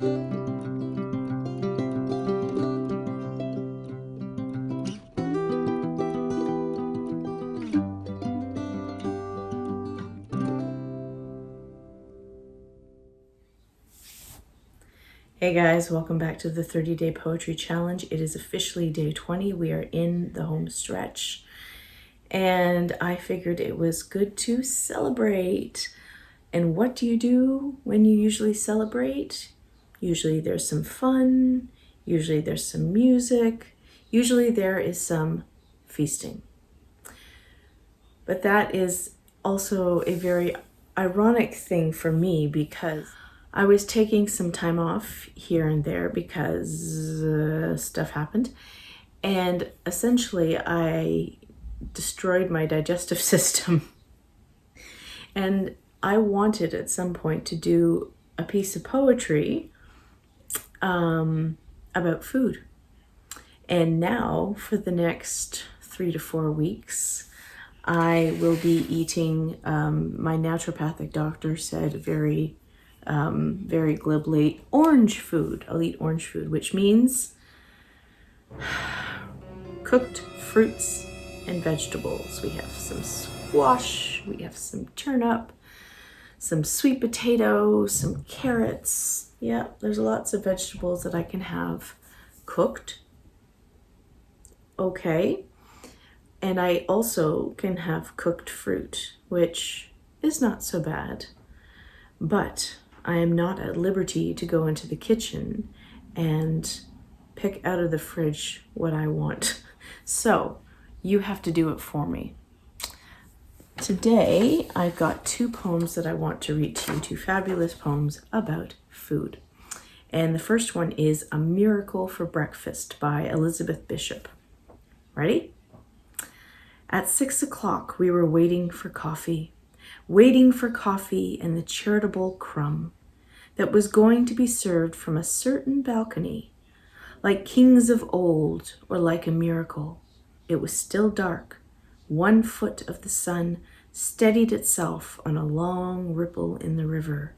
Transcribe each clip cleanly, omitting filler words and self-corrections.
Hey guys, welcome back to the 30-day poetry challenge. It is officially day 20. We are in the home stretch. And I figured it was good to celebrate. And what do you do when you usually celebrate? Usually there's some fun. Usually there's some music. Usually there is some feasting. But that is also a very ironic thing for me because I was taking some time off here and there because stuff happened. And essentially, I destroyed my digestive system. And I wanted at some point to do a piece of poetry about food. And now, for the next 3 to 4 weeks, I will be eating, my naturopathic doctor said very glibly, orange food. I'll eat orange food, which means cooked fruits and vegetables. We have some squash, we have some turnip, some sweet potato, some carrots. Yeah, there's lots of vegetables that I can have cooked. Okay. And I also can have cooked fruit, which is not so bad. But I am not at liberty to go into the kitchen and pick out of the fridge what I want. So you have to do it for me. Today, I've got 2 poems that I want to read to you, 2 fabulous poems about food. And the first one is A Miracle for Breakfast by Elizabeth Bishop. Ready? At 6 o'clock, we were waiting for coffee and the charitable crumb that was going to be served from a certain balcony. Like kings of old, or like a miracle, it was still dark. 1 foot of the sun steadied itself on a long ripple in the river.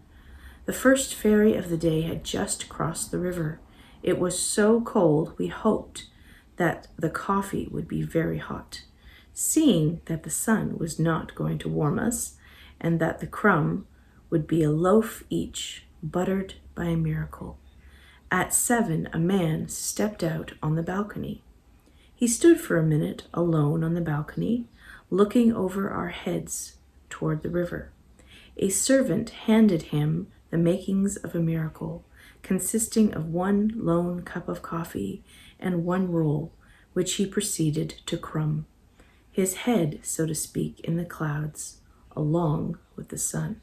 The first ferry of the day had just crossed the river. It was so cold we hoped that the coffee would be very hot. Seeing that the sun was not going to warm us, and that the crumb would be a loaf each, buttered by a miracle. At 7, a man stepped out on the balcony. He stood for a minute alone on the balcony, looking over our heads toward the river. A servant handed him the makings of a miracle, consisting of 1 lone cup of coffee and 1 roll, which he proceeded to crumb. His head, so to speak, in the clouds, along with the sun.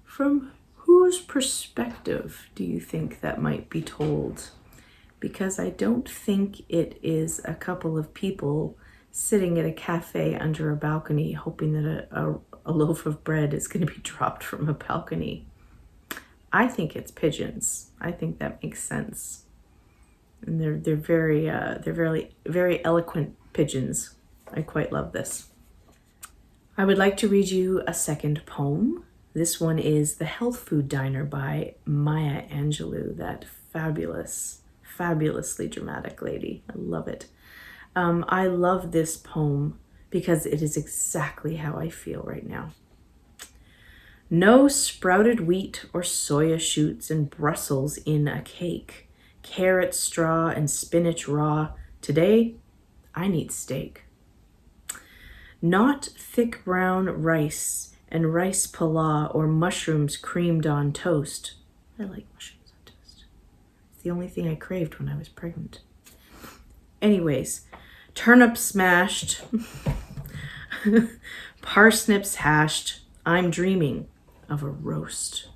From whose perspective do you think that might be told? Because I don't think it is a couple of people sitting at a cafe under a balcony hoping that a loaf of bread is going to be dropped from a balcony. I think it's pigeons. I think that makes sense. And they're very eloquent pigeons. I quite love this. I would like to read you a second poem. This one is The Health Food Diner by Maya Angelou, that fabulously dramatic lady. I love it. I love this poem because it is exactly how I feel right now. No sprouted wheat or soya shoots and Brussels in a cake, carrot straw and spinach raw. Today, I need steak. Not thick brown rice and rice pilau or mushrooms creamed on toast. I like mushrooms on toast. It's the only thing I craved when I was pregnant. Anyways, turnips smashed, parsnips hashed. I'm dreaming of a roast.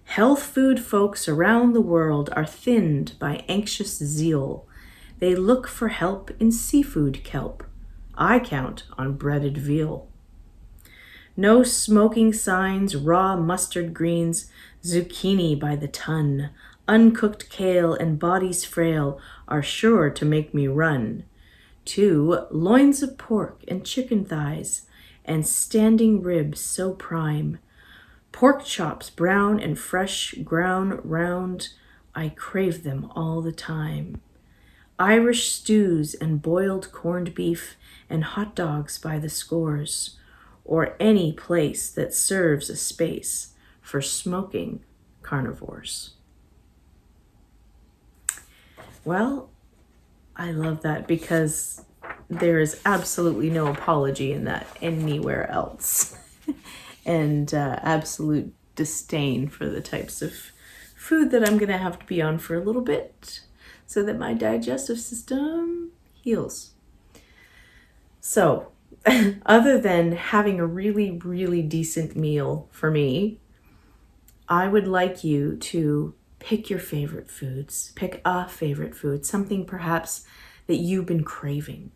Health food folks around the world are thinned by anxious zeal. They look for help in seafood kelp. I count on breaded veal. No smoking signs, raw mustard greens, zucchini by the ton, uncooked kale and bodies frail are sure to make me run. 2 loins of pork and chicken thighs and standing ribs so prime, pork chops brown and fresh ground round, I crave them all the time. Irish stews and boiled corned beef and hot dogs by the scores, or any place that serves a space for smoking carnivores. Well, I love that because there is absolutely no apology in that anywhere else. And absolute disdain for the types of food that I'm going to have to be on for a little bit so that my digestive system heals. So, other than having a really, really decent meal for me, I would like you to pick your favorite foods. Pick a favorite food, something perhaps that you've been craving,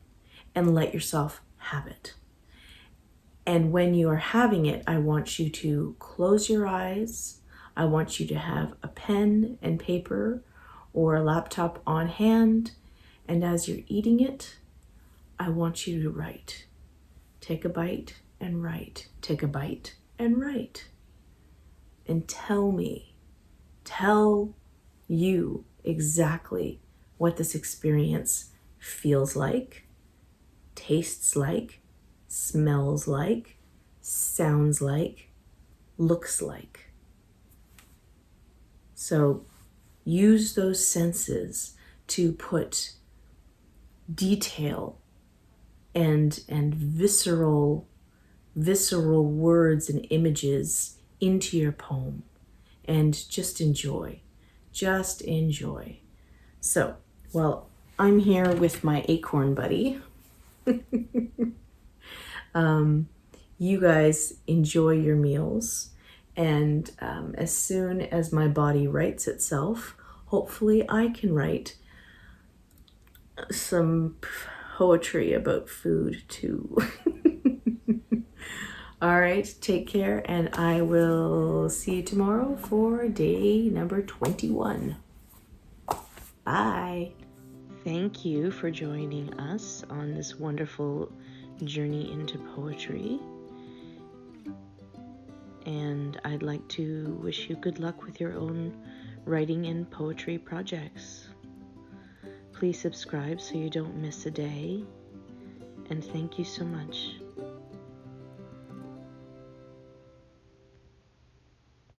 and let yourself have it. And when you are having it, I want you to close your eyes. I want you to have a pen and paper or a laptop on hand. And as you're eating it, I want you to write. Take a bite and write. Take a bite and write. And tell you exactly what this experience feels like, tastes like, smells like, sounds like, looks like. So use those senses to put detail and visceral words and images into your poem, and just enjoy. So, well, I'm here with my acorn buddy. You guys enjoy your meals, and as soon as my body rights itself, hopefully I can write some poetry about food too. All right, take care, and I will see you tomorrow for day number 21. Bye. Thank you for joining us on this wonderful journey into poetry. And I'd like to wish you good luck with your own writing and poetry projects. Please subscribe so you don't miss a day. And thank you so much.